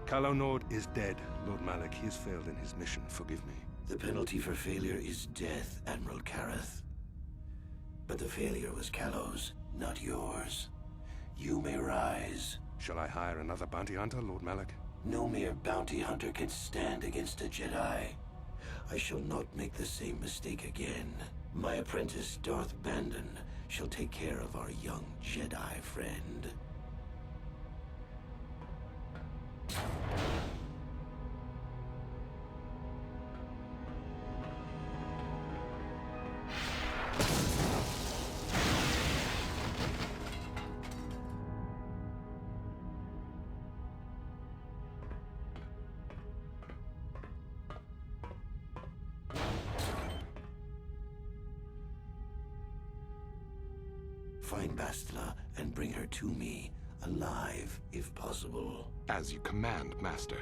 Calo Nord is dead, Lord Malak. He has failed in his mission. Forgive me. The penalty for failure is death, Admiral Kareth. But the failure was Calo's, not yours. You may rise. Shall I hire another bounty hunter, Lord Malak? No mere bounty hunter can stand against a Jedi. I shall not make the same mistake again. My apprentice, Darth Bandon, shall take care of our young Jedi friend. Find Bastila and bring her to me, alive, if possible. As you command, Master.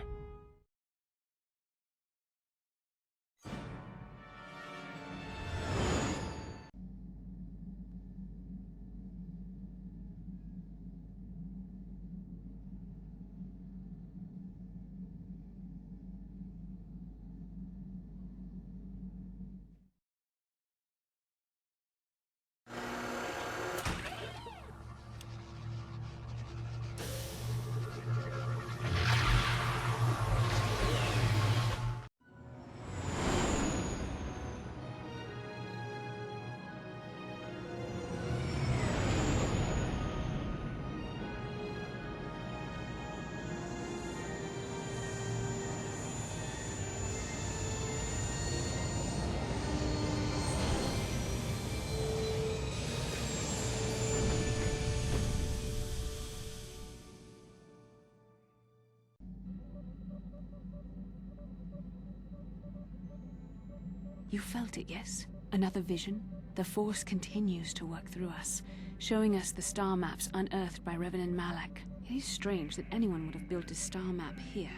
You felt it, yes? Another vision? The Force continues to work through us, showing us the star maps unearthed by Reverend Malak. It is strange that anyone would have built a star map here.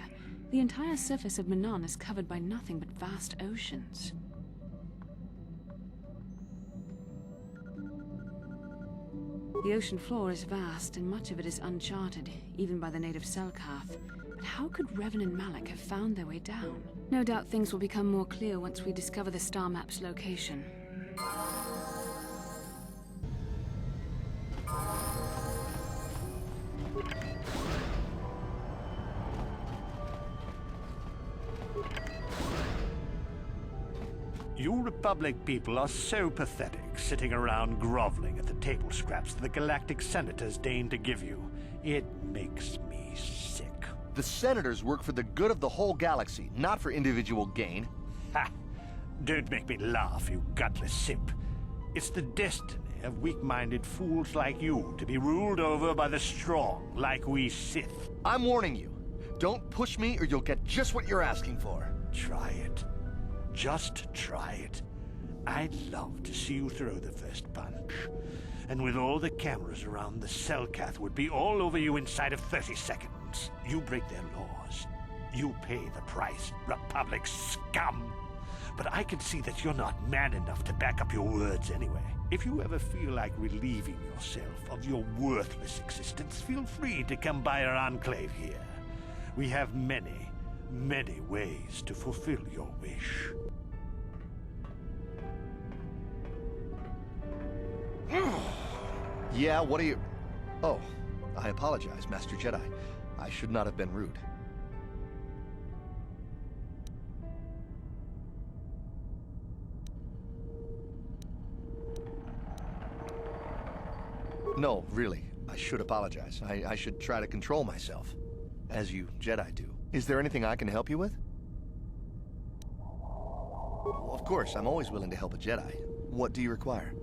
The entire surface of Manan is covered by nothing but vast oceans. The ocean floor is vast, and much of it is uncharted, even by the native Selkath. But how could Revan and Malak have found their way down? No doubt things will become more clear once we discover the star map's location. You Republic people are so pathetic, sitting around groveling at the table scraps the Galactic Senators deign to give you. It makes me sick. The Senators work for the good of the whole galaxy, not for individual gain. Ha! Don't make me laugh, you gutless simp. It's the destiny of weak-minded fools like you to be ruled over by the strong, like we Sith. I'm warning you. Don't push me or you'll get just what you're asking for. Try it. Just try it. I'd love to see you throw the first punch. And with all the cameras around, the Selkath would be all over you inside of 30 seconds. You break their laws. You pay the price, Republic scum. But I can see that you're not man enough to back up your words anyway. If you ever feel like relieving yourself of your worthless existence, feel free to come by our enclave here. We have many, many ways to fulfill your wish. Yeah, what are you... Oh, I apologize, Master Jedi. I should not have been rude. No, really, I should apologize. I should try to control myself, as you Jedi do. Is there anything I can help you with? Well, of course, I'm always willing to help a Jedi. What do you require?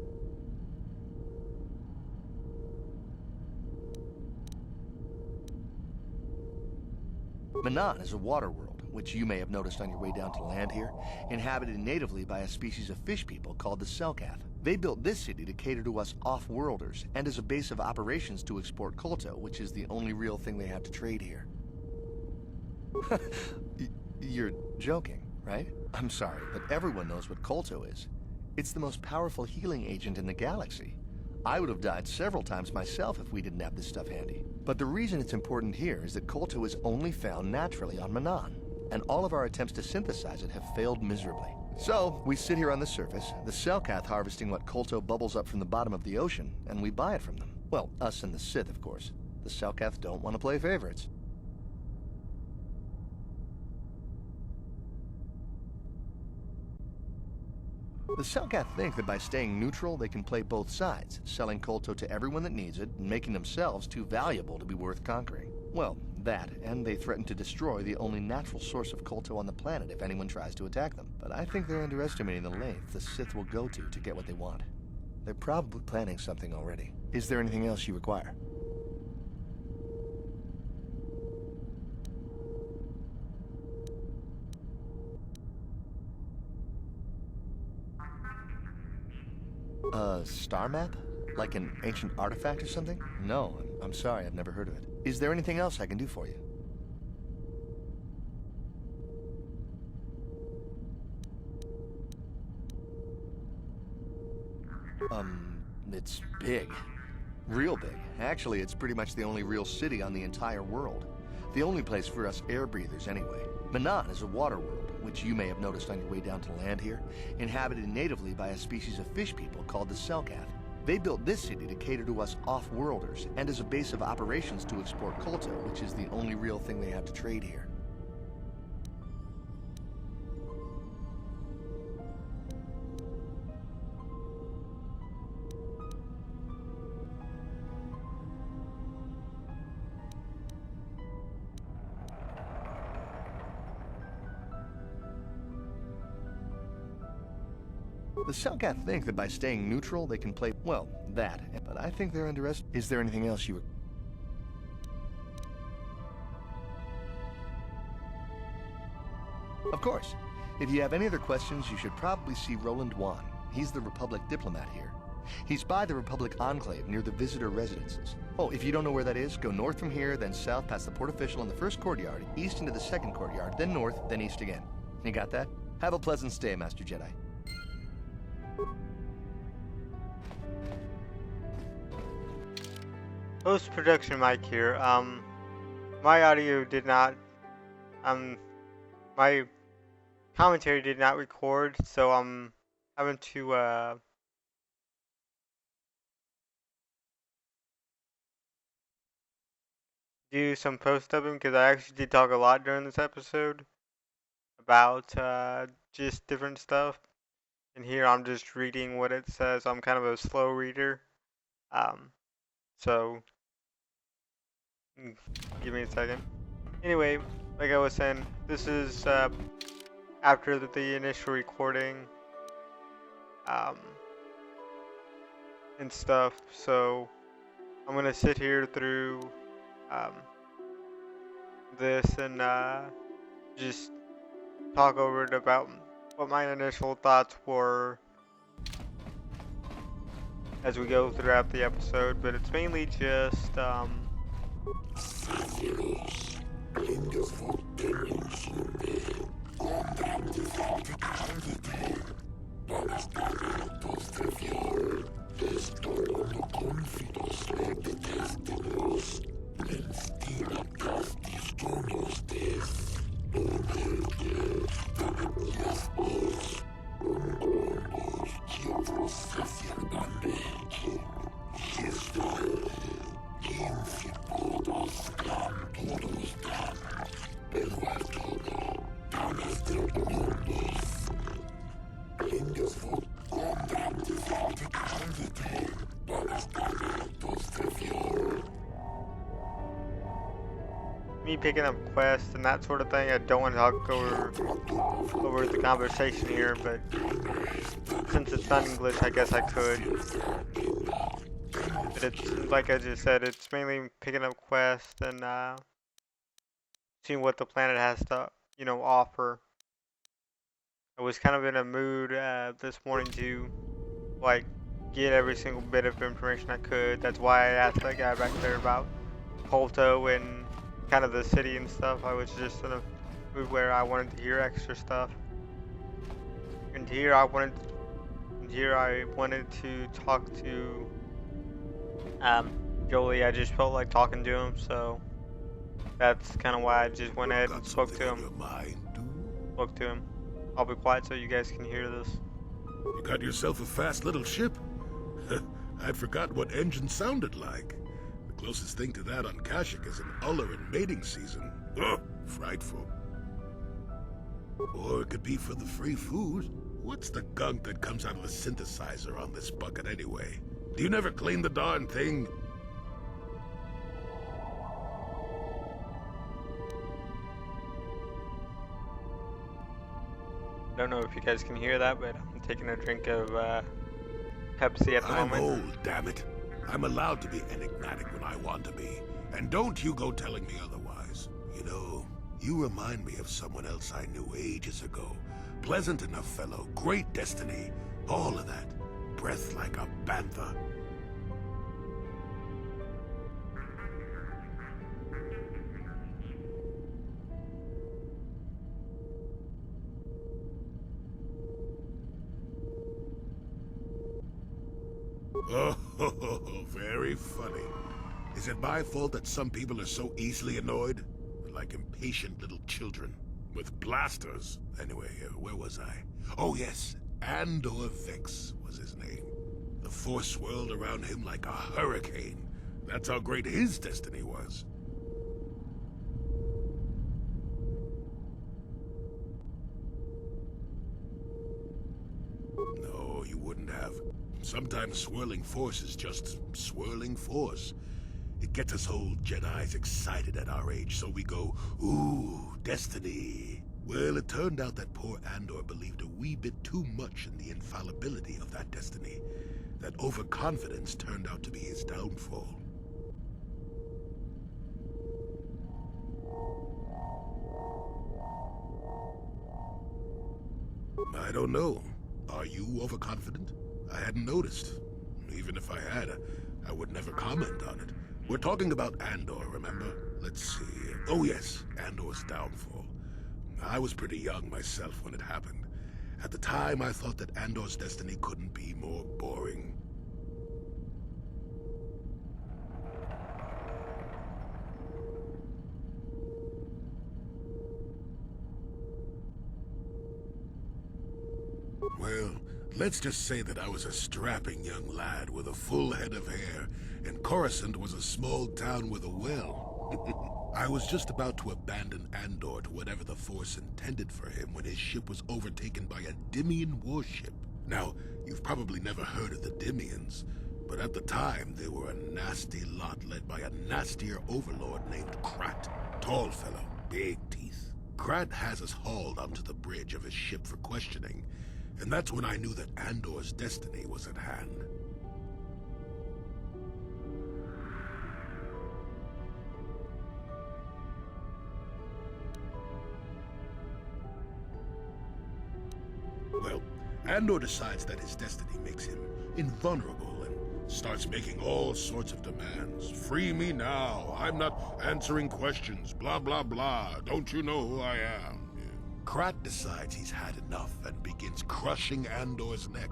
Manan is a water world, which you may have noticed on your way down to land here, inhabited natively by a species of fish people called the Selkath. They built this city to cater to us off-worlders, and as a base of operations to export colto, which is the only real thing they have to trade here. You're joking, right? I'm sorry, but everyone knows what colto is. It's the most powerful healing agent in the galaxy. I would have died several times myself if we didn't have this stuff handy. But the reason it's important here is that Kolto is only found naturally on Manan, and all of our attempts to synthesize it have failed miserably. So, we sit here on the surface, the Selkath harvesting what Kolto bubbles up from the bottom of the ocean, and we buy it from them. Well, us and the Sith, of course. The Selkath don't want to play favorites. The Selkath think that by staying neutral, they can play both sides, selling Kolto to everyone that needs it, and making themselves too valuable to be worth conquering. Well, that, and they threaten to destroy the only natural source of Kolto on the planet if anyone tries to attack them. But I think they're underestimating the length the Sith will go to get what they want. They're probably planning something already. Is there anything else you require? A star map? Like an ancient artifact or something? No, I'm sorry, I've never heard of it. Is there anything else I can do for you? It's big. Real big. Actually, it's pretty much the only real city on the entire world. The only place for us air breathers, anyway. Manan is a water world, which you may have noticed on your way down to land here, inhabited natively by a species of fish people called the Selkath. They built this city to cater to us off-worlders, and as a base of operations to export Kolto, which is the only real thing they have to trade here. The Selkath think that by staying neutral, they can play, well, that. But I think they're underestimating. Is there anything else you... Of course. If you have any other questions, you should probably see Roland Wan. He's the Republic diplomat here. He's by the Republic Enclave near the visitor residences. Oh, if you don't know where that is, go north from here, then south past the port official in the first courtyard, east into the second courtyard, then north, then east again. You got that? Have a pleasant stay, Master Jedi. Post-production Mike here. My audio did not, my commentary did not record, so I'm having to, do some post-dubbing, because I actually did talk a lot during this episode about, just different stuff. And here I'm just reading what it says. I'm kind of a slow reader. So give me a second. Anyway, like I was saying, this is after the initial recording and stuff. So I'm gonna sit here through this and just talk over it about what my initial thoughts were as we go throughout the episode, but it's mainly just me picking up quests and that sort of thing. I don't want to talk over the conversation here, but since it's not English, I guess I could. But it's, like I just said, it's mainly picking up quests and seeing what the planet has to, offer. I was kind of in a mood this morning to, like, get every single bit of information I could. That's why I asked that guy back there about Kolto and kind of the city and stuff. I was just in a mood where I wanted to hear extra stuff. And here I wanted to talk to Jolee, I just felt like talking to him, so that's kind of why I just went ahead and Got spoke something to on him. your mind, dude? Spoke to him. I'll be quiet so you guys can hear this. You got yourself a fast little ship? I'd forgotten what engine sounded like. The closest thing to that on Kashyyyk is an uller in mating season. Ugh, frightful. Or it could be for the free food. What's the gunk that comes out of the synthesizer on this bucket anyway? Do you never clean the darn thing? I don't know if you guys can hear that, but I'm taking a drink of Pepsi at the I'm moment. old, damn it. I'm allowed to be enigmatic when I want to be. And don't you go telling me otherwise. You know, you remind me of someone else I knew ages ago. Pleasant enough fellow, great destiny, all of that. Breath like a bantha. Oh, very funny. Is it my fault that some people are so easily annoyed? They're like impatient little children. With blasters. Anyway, where was I? Oh yes, Andor Vex was his name. The force swirled around him like a hurricane. That's how great his destiny was. No, you wouldn't have. Sometimes swirling force is just swirling force. It gets us old Jedis excited at our age, so we go, ooh, destiny. Well, it turned out that poor Andor believed a wee bit too much in the infallibility of that destiny. That overconfidence turned out to be his downfall. I don't know. Are you overconfident? I hadn't noticed. Even if I had, I would never comment on it. We're talking about Andor, remember? Let's see. Oh yes, Andor's downfall. I was pretty young myself when it happened. At the time, I thought that Andor's destiny couldn't be more boring. Well, let's just say that I was a strapping young lad with a full head of hair, and Coruscant was a small town with a well. I was just about to abandon Andor to whatever the Force intended for him when his ship was overtaken by a Dimian warship. Now, you've probably never heard of the Dimians, but at the time they were a nasty lot led by a nastier overlord named Krat. Tall fellow, big teeth. Krat has us hauled onto the bridge of his ship for questioning, and that's when I knew that Andor's destiny was at hand. Well, Andor decides that his destiny makes him invulnerable and starts making all sorts of demands. Free me now. I'm not answering questions. Blah, blah, blah. Don't you know who I am? Krat decides he's had enough and begins crushing Andor's neck.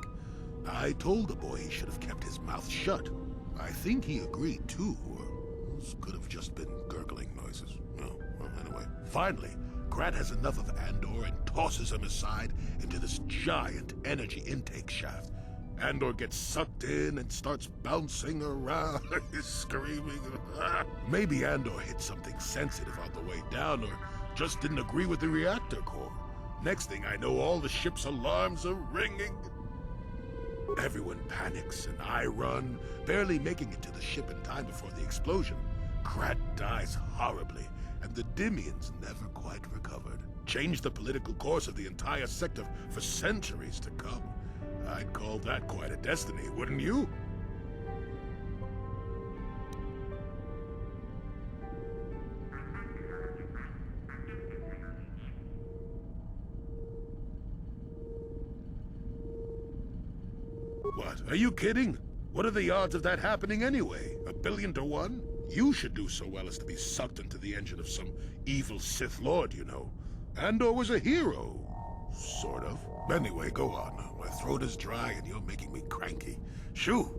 I told the boy he should have kept his mouth shut. I think he agreed too, or those could have just been gurgling noises. Well, anyway. Finally, Krat has enough of Andor and tosses him aside into this giant energy intake shaft. Andor gets sucked in and starts bouncing around, screaming. Maybe Andor hit something sensitive on the way down, or just didn't agree with the reactor core. Next thing I know, all the ship's alarms are ringing. Everyone panics, and I run, barely making it to the ship in time before the explosion. Krat dies horribly, and the Dimians never quite recovered. Changed the political course of the entire sector for centuries to come. I'd call that quite a destiny, wouldn't you? What? Are you kidding? What are the odds of that happening anyway? 1,000,000,000 to 1? You should do so well as to be sucked into the engine of some evil Sith Lord, you know. Andor was a hero. Sort of. Anyway, go on. My throat is dry and you're making me cranky. Shoo!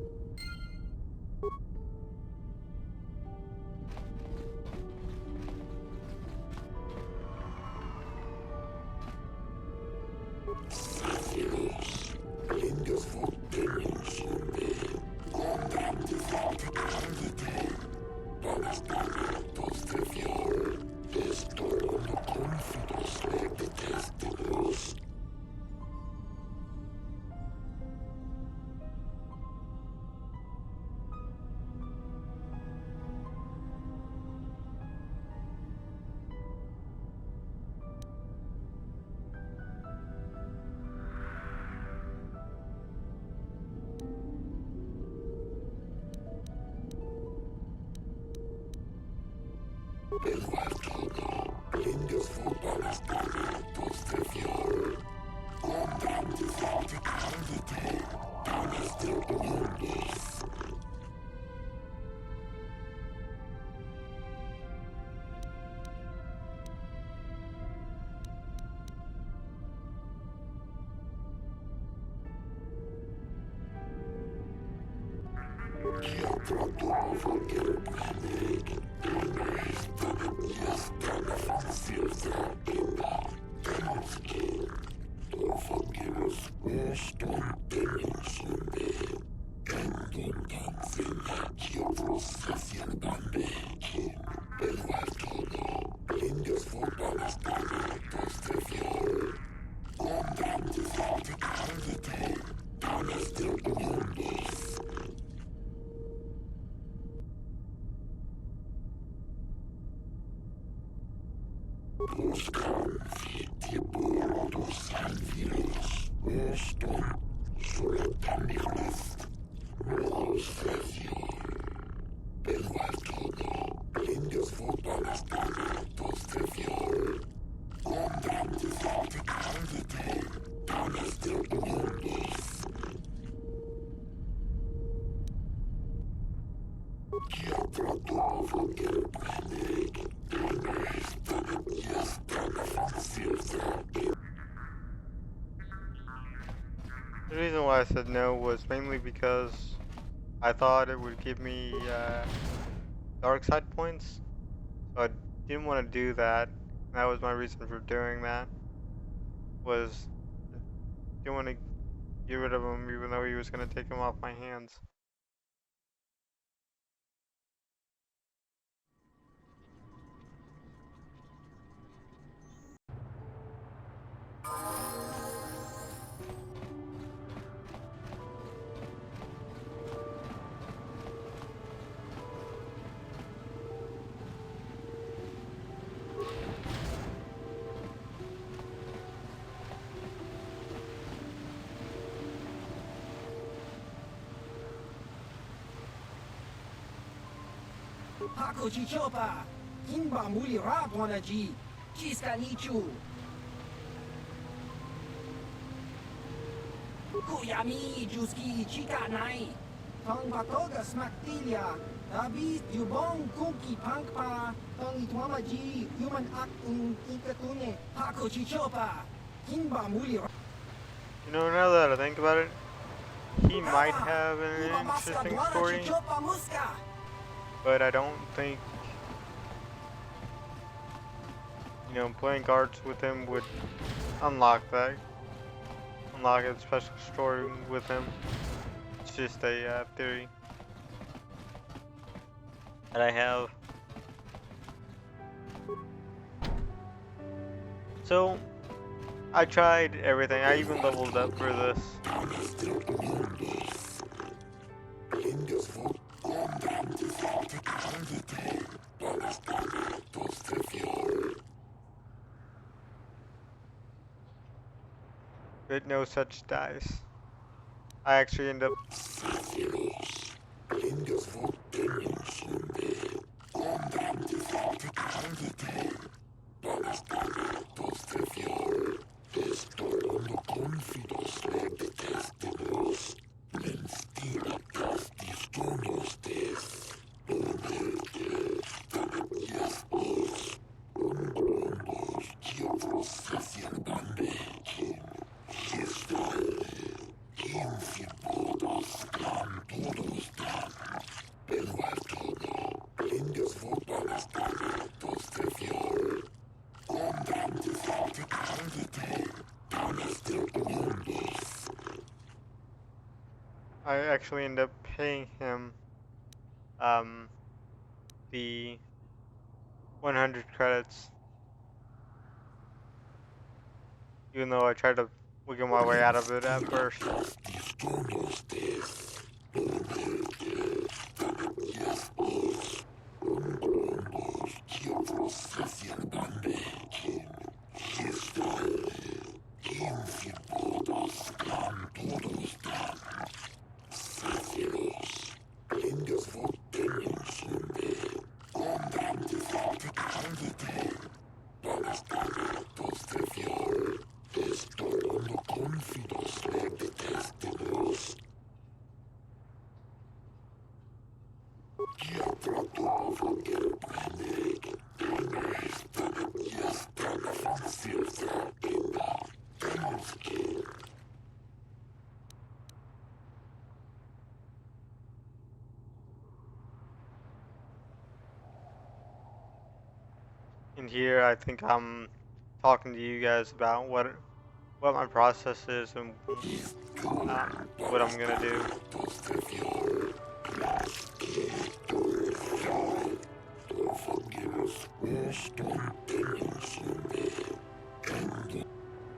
The reason why I said no was mainly because I thought it would give me dark side points, so I didn't want to do that. That was my reason for doing that. Was I didn't want to get rid of him, even though he was going to take him off my hands. Hako Chichopa, Kimba Muli Raponaji, Chiska Nichu. Kuyami Juski Chika Nai, Tong Batoga Smaktilia, Tabis Dubong Kunki Pankpa, Tong Itwamaji, Human Act in Ikatune, Hako Chichopa, Kimba Muli. You know, now that I think about it, he might have an interesting story. But I don't think, you know, playing cards with him would unlock a special story with him. It's just a theory that I have. So, I tried everything. I even leveled up for this. But no such dice. I actually end up I actually end up paying him the 100 credits, even though I tried to wiggle my way out of it at first. In here, I think I'm talking to you guys about what my process is and what I'm gonna do.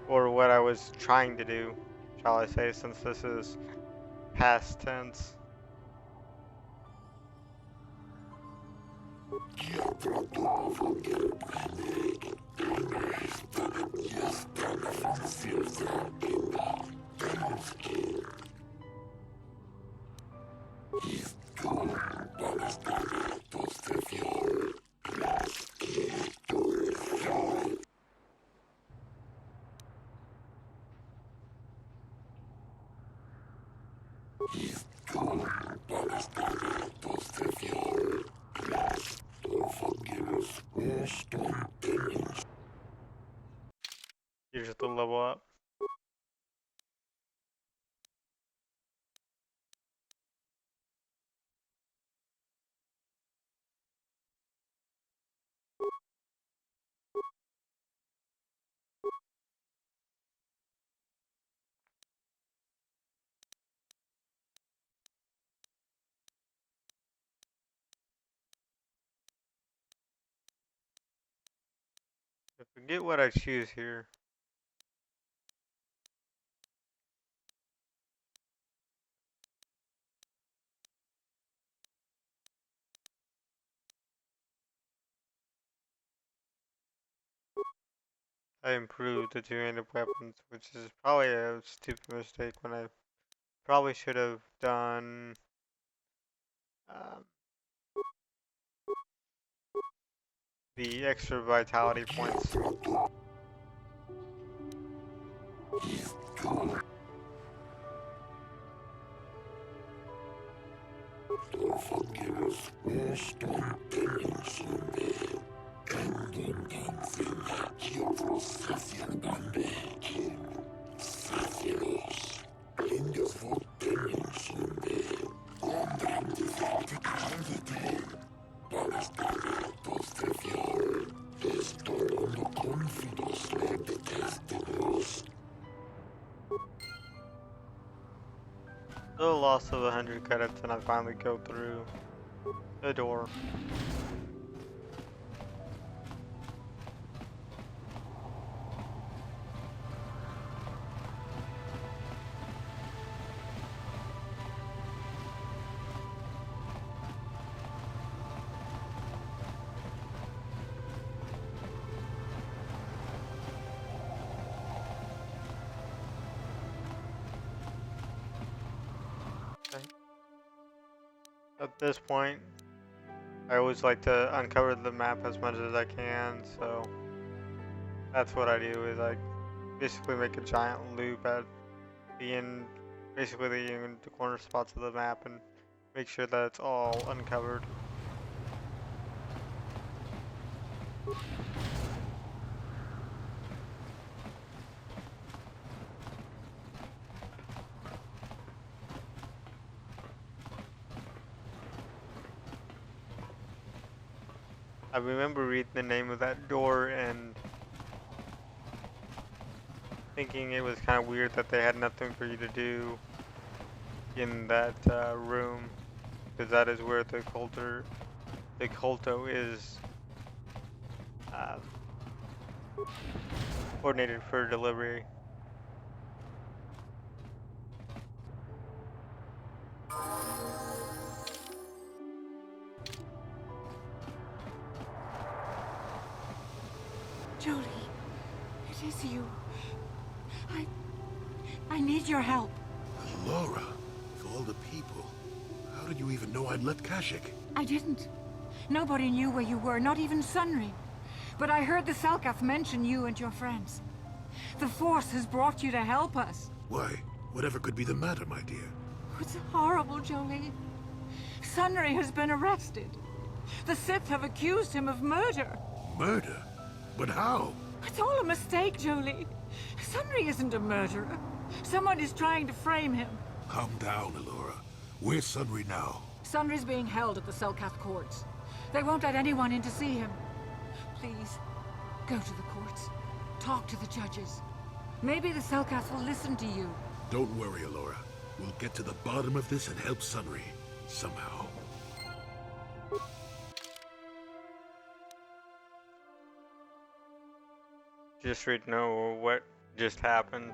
Or what I was trying to do, shall I say, since this is past tense. You just to level up. I forget what I choose here. I improved the two-handed weapons, which is probably a stupid mistake when I probably should have done the extra vitality points. Still a loss of 100 credits and I finally go through the door. At this point, I always like to uncover the map as much as I can, so that's what I do, is I basically make a giant loop at the end, basically the corner spots of the map, and make sure that it's all uncovered. I remember reading the name of that door and thinking it was kind of weird that they had nothing for you to do in that room, because that is where the culto is coordinated for delivery. Jolee, it is you. I need your help. Laura, of all the people, how did you even know I'd let Kashyyyk? I didn't. Nobody knew where you were, not even Sunry. But I heard the Selkath mention you and your friends. The Force has brought you to help us. Why? Whatever could be the matter, my dear? It's horrible, Jolee. Sunry has been arrested. The Sith have accused him of murder. Murder? But how? It's all a mistake, Jolee. Sunry isn't a murderer. Someone is trying to frame him. Calm down, Alora. Where's Sunry now? Sunry's being held at the Selkath courts. They won't let anyone in to see him. Please, go to the courts. Talk to the judges. Maybe the Selkath will listen to you. Don't worry, Alora. We'll get to the bottom of this and help Sunry. Somehow. Just read know what just happened.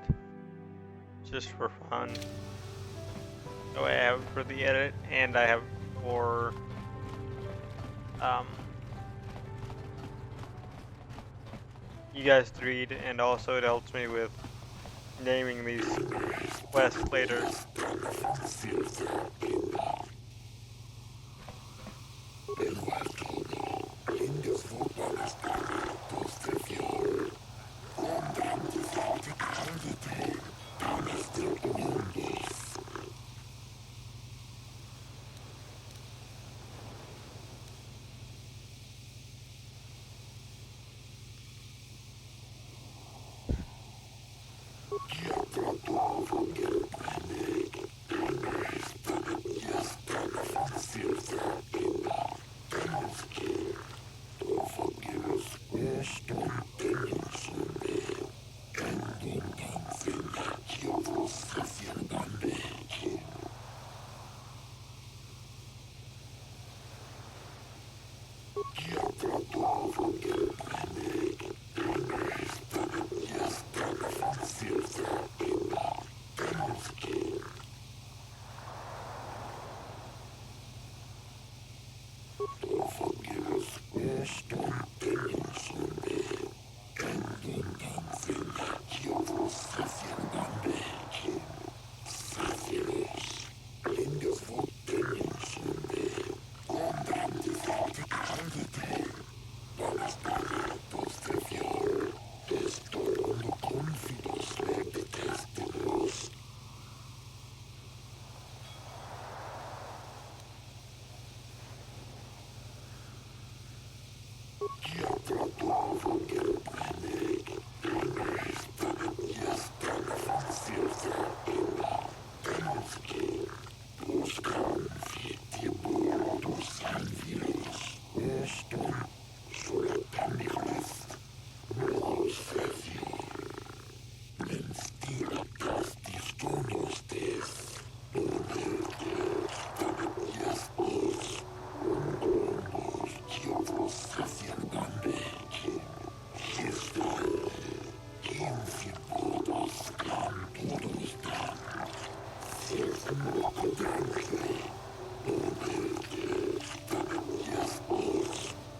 Just for fun. So I have for the edit, and I have for you guys to read, and also it helps me with naming these quests later.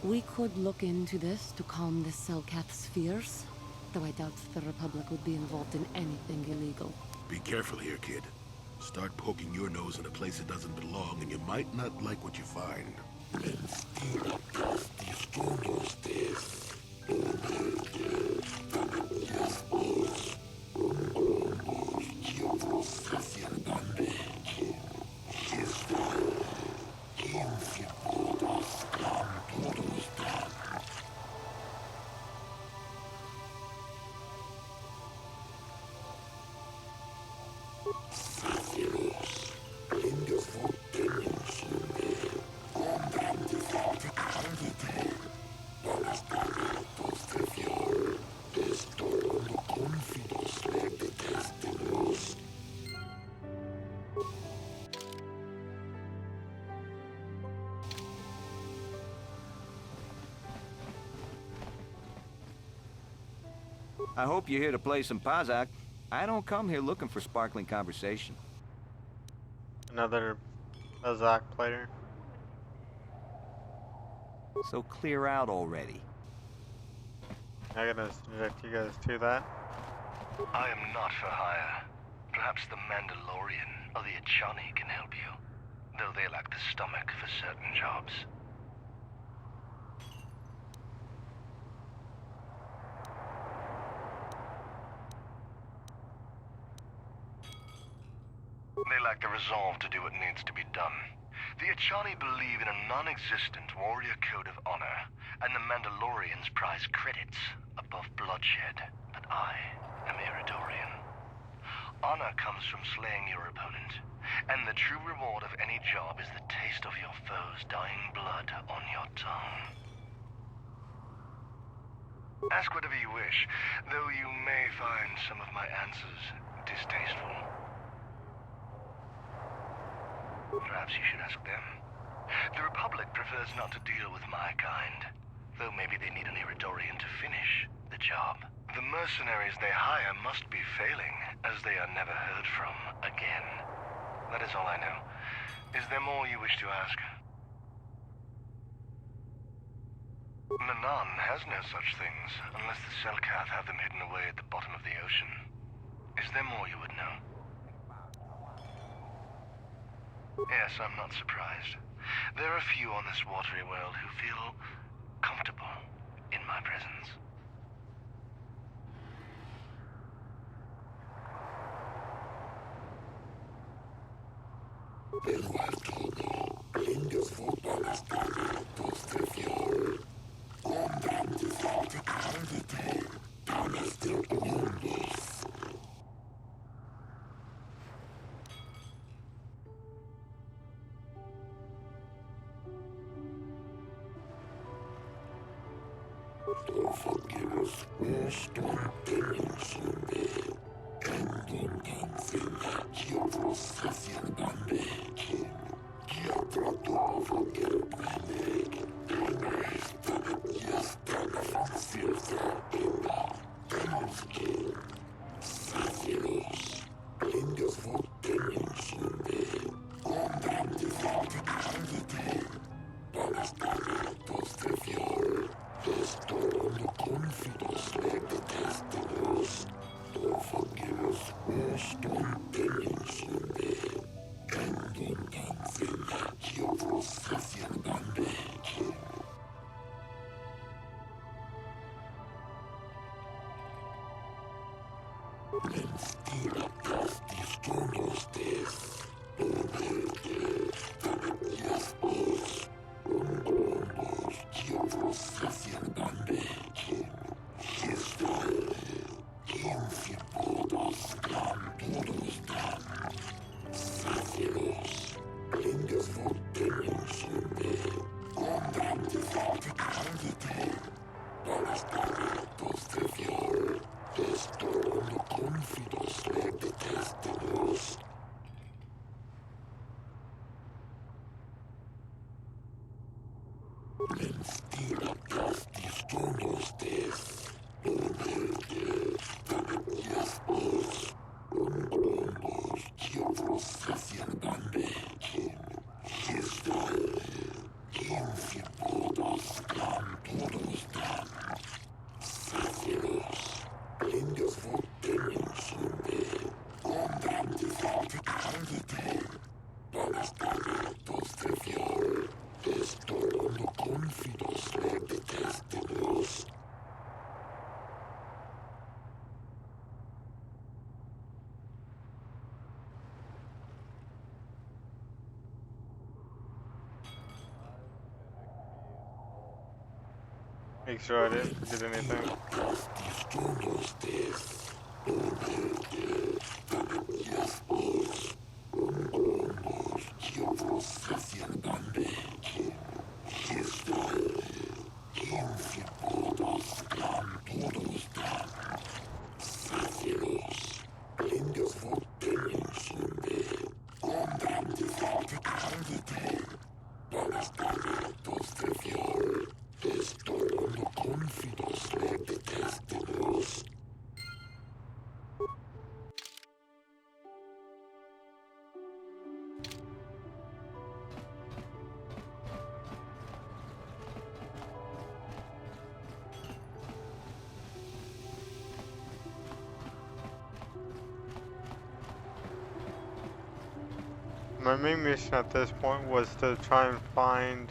We could look into this to calm the Selkath's fears, though I doubt the Republic would be involved in anything illegal. Be careful here, kid. Start poking your nose in a place it doesn't belong, and you might not like what you find. I hope you're here to play some Pazak. I don't come here looking for sparkling conversation. Another Pazak player. So clear out already. I'm gonna subject you guys to that. I am not for hire. Perhaps the Mandalorian or the Achani can help you, though they lack the stomach for certain jobs. They lack the resolve to do what needs to be done. The Achani believe in a non-existent warrior code of honor, and the Mandalorians prize credits above bloodshed. But I am Eridorian. Honor comes from slaying your opponent, and the true reward of any job is the taste of your foe's dying blood on your tongue. Ask whatever you wish, though you may find some of my answers distasteful. Perhaps you should ask them. The Republic prefers not to deal with my kind, though maybe they need an Eridorian to finish the job. The mercenaries they hire must be failing, as they are never heard from again. That is all I know. Is there more you wish to ask? Nanan has no such things, unless the Selkath have them hidden away at the bottom of the ocean. Is there more you would know? Yes, I'm not surprised. There are few on this watery world who feel comfortable in my presence. Make sure I didn't forget anything. My main mission at this point was to try and find,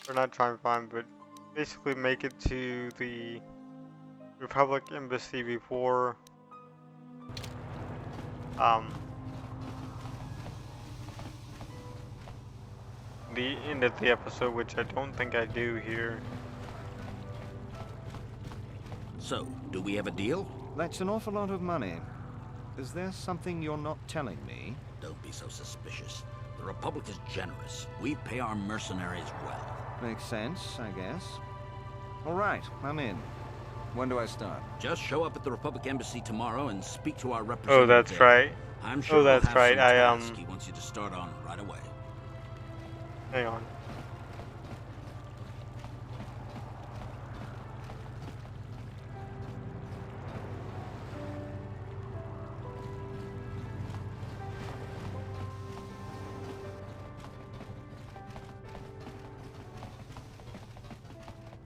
or not try and find, but basically make it to the Republic Embassy before the end of the episode, which I don't think I do here. So, do we have a deal? That's an awful lot of money. Is there something you're not telling me? Don't be so suspicious. The Republic is generous. We pay our mercenaries well. Makes sense, I guess. All right, I'm in. When do I start? Just show up at the Republic Embassy tomorrow and speak to our representative. Oh, that's there. right. I'm sure Oh, that's he'll have right. some task he wants you to start on right away. Hang on.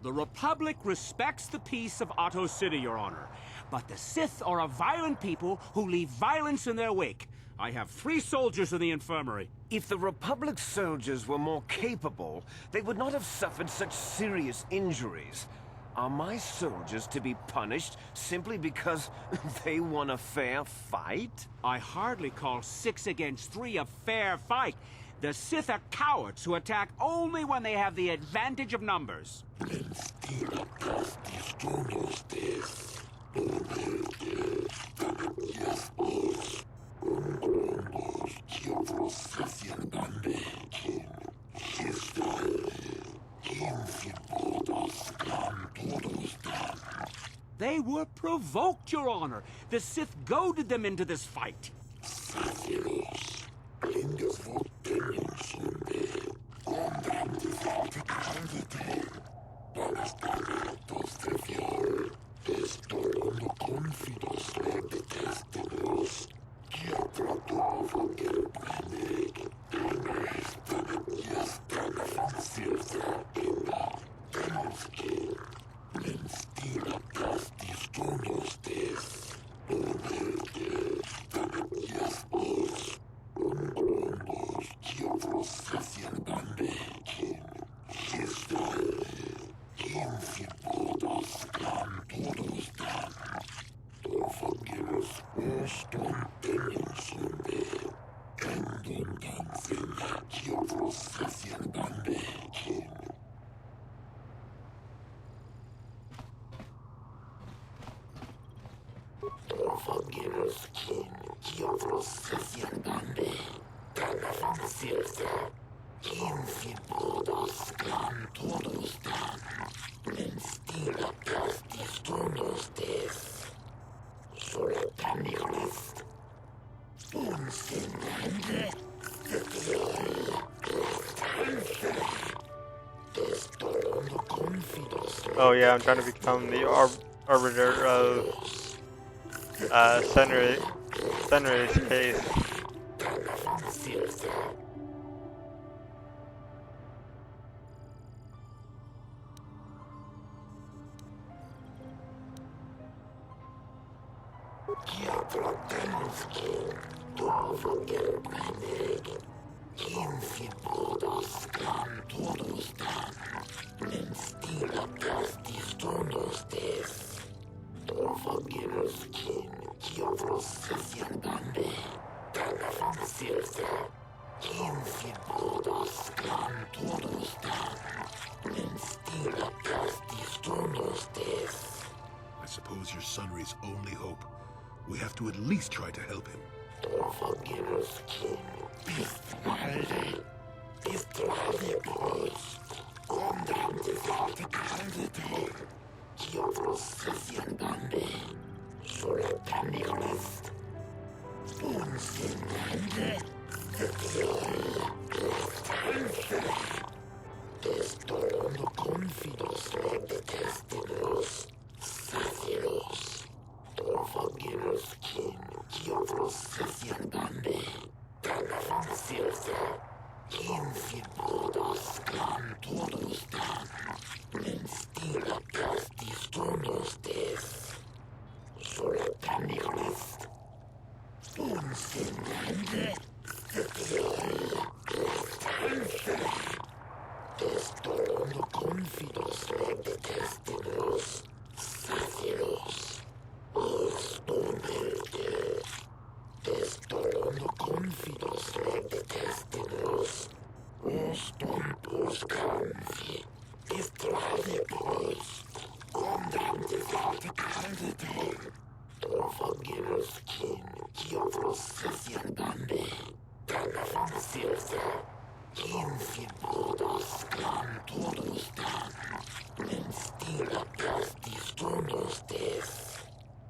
The Republic respects the peace of Otto City, Your Honor. But the Sith are a violent people who leave violence in their wake. I have 3 soldiers in the infirmary. If the Republic soldiers were more capable, they would not have suffered such serious injuries. Are my soldiers to be punished simply because they won a fair fight? I hardly call 6 against 3 a fair fight. The Sith are cowards who attack only when they have the advantage of numbers. They were provoked, Your Honor. The Sith goaded them into this fight. Oh yeah, I'm trying to become the arbiter of Sunry's case. I suppose you're Sunry's only hope. We have to at least try to help him.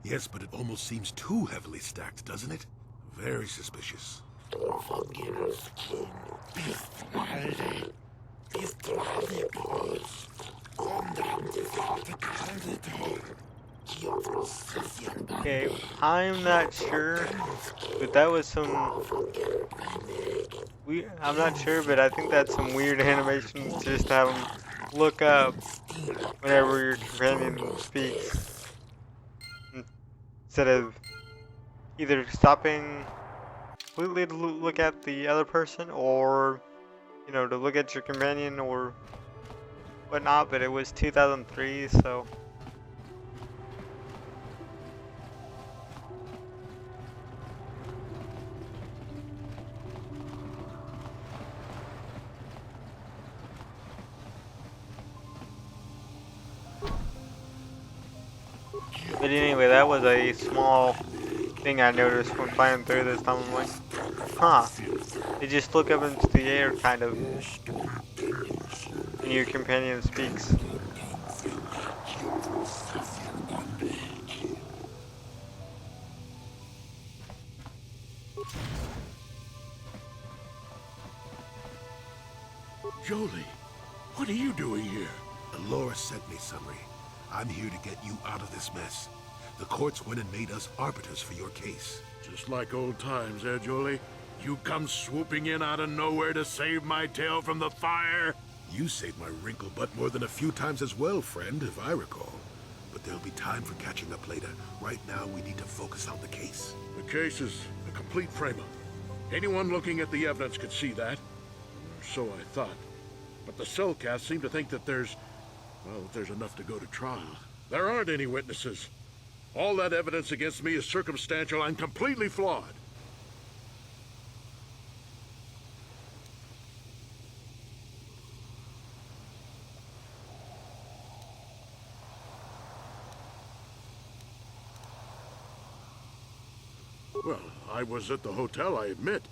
Yes, but it almost seems too heavily stacked, doesn't it? Very suspicious. Okay, I'm not sure, but that was some I'm not sure, but I think that's some weird animation just to have him look up whenever your companion speaks, instead of either stopping completely to look at the other person, or to look at your companion or whatnot. But it was 2003, so. But anyway, that was a small thing I noticed when playing through this time. I'm like, huh. They just look up into the air, kind of, and your companion speaks. Jolee, what are you doing here? Alora sent me, Sunry. I'm here to get you out of this mess. The courts went and made us arbiters for your case. Just like old times, eh, Jolee? You come swooping in out of nowhere to save my tail from the fire? You saved my wrinkle butt more than a few times as well, friend, if I recall. But there'll be time for catching up later. Right now, we need to focus on the case. The case is a complete frame-up. Anyone looking at the evidence could see that. So I thought. But the Selkath seem to think that there's enough to go to trial. There aren't any witnesses. All that evidence against me is circumstantial and completely flawed. Well, I was at the hotel, I admit.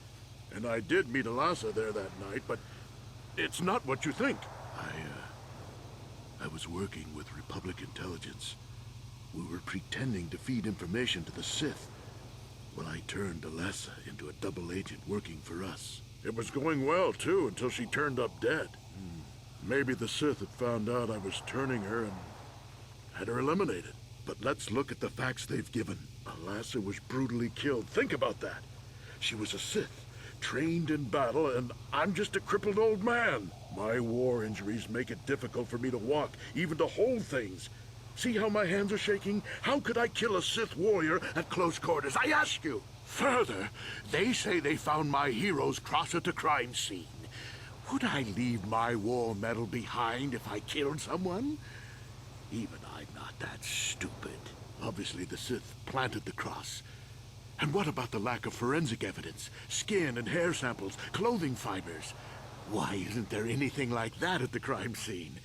And I did meet Alasa there that night, but it's not what you think. I was working with Republic intelligence. We were pretending to feed information to the Sith. Well, I turned Alasa into a double agent working for us. It was going well, too, until she turned up dead. Maybe the Sith had found out I was turning her and had her eliminated. But let's look at the facts they've given. Alasa was brutally killed. Think about that. She was a Sith, trained in battle, and I'm just a crippled old man. My war injuries make it difficult for me to walk, even to hold things. See how my hands are shaking? How could I kill a Sith warrior at close quarters? I ask you. Further, they say they found my heroes cross at a crime scene. Would I leave my war medal behind if I killed someone? Even I'm not that stupid. Obviously, the Sith planted the cross. And what about the lack of forensic evidence? Skin and hair samples, clothing fibers. Why isn't there anything like that at the crime scene?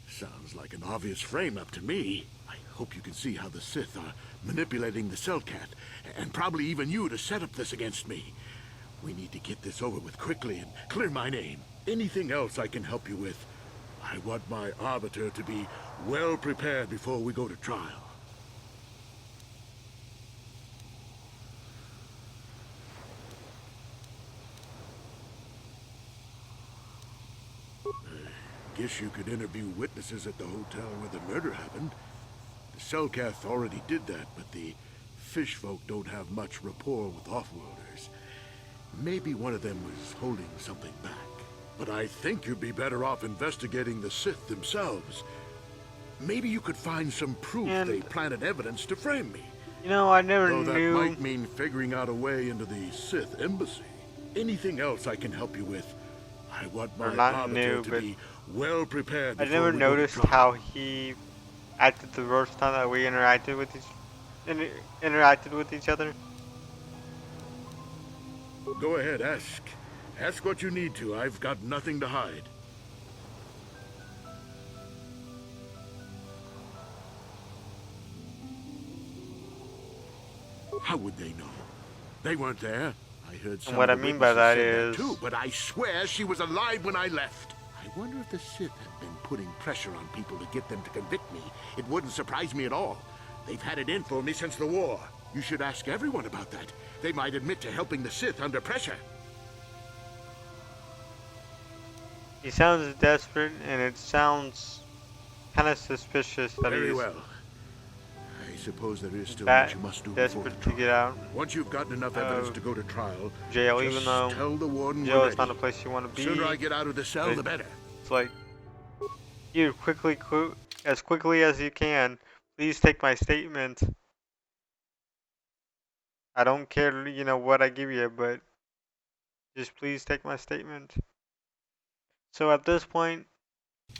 Sounds like an obvious frame-up to me. I hope you can see how the Sith are manipulating the Selkath, and probably even you, to set up this against me. We need to get this over with quickly and clear my name. Anything else I can help you with? I want my arbiter to be well prepared before we go to trial. Guess you could interview witnesses at the hotel where the murder happened. The Selkath already did that, but the fish folk don't have much rapport with offworlders. Maybe one of them was holding something back. But I think you'd be better off investigating the Sith themselves. Maybe you could find some proof they planted evidence to frame me. I never knew. Though that knew. might mean figuring out a way into the Sith embassy. Anything else I can help you with? I want my arbiter to be well prepared. I never noticed how he acted the first time that we interacted with each other. Go ahead, ask. Ask what you need to. I've got nothing to hide. How would they know? They weren't there. I heard some And what I of the mean by witnesses that say is... too, but I swear she was alive when I left. I wonder if the Sith have been putting pressure on people to get them to convict me. It wouldn't surprise me at all. They've had it in for me since the war. You should ask everyone about that. They might admit to helping the Sith under pressure. He sounds desperate, and it sounds kind of suspicious that Very he's well. I suppose there is still that much you must do before desperate the to trial. get out Once you've gotten enough evidence to go to trial, jail, just even though tell the warden jail we're is not a ready. place you want to The be. sooner I get out of the cell, the better. It's like, you as quickly as you can, please take my statement. I don't care, you know, what I give you, but just please take my statement. So at this point,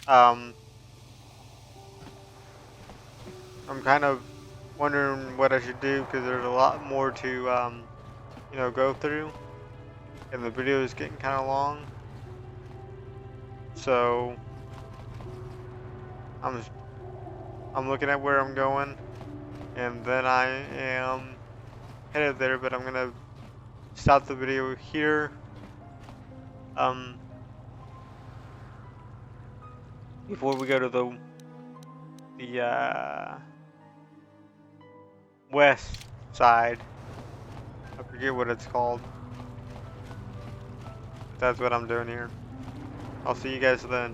I'm kind of wondering what I should do because there's a lot more to, you know, go through, and the video is getting kind of long. So I'm looking at where I'm going, and then I am headed there. But I'm gonna stop the video here. Before we go to the west side, I forget what it's called. That's what I'm doing here. I'll see you guys then.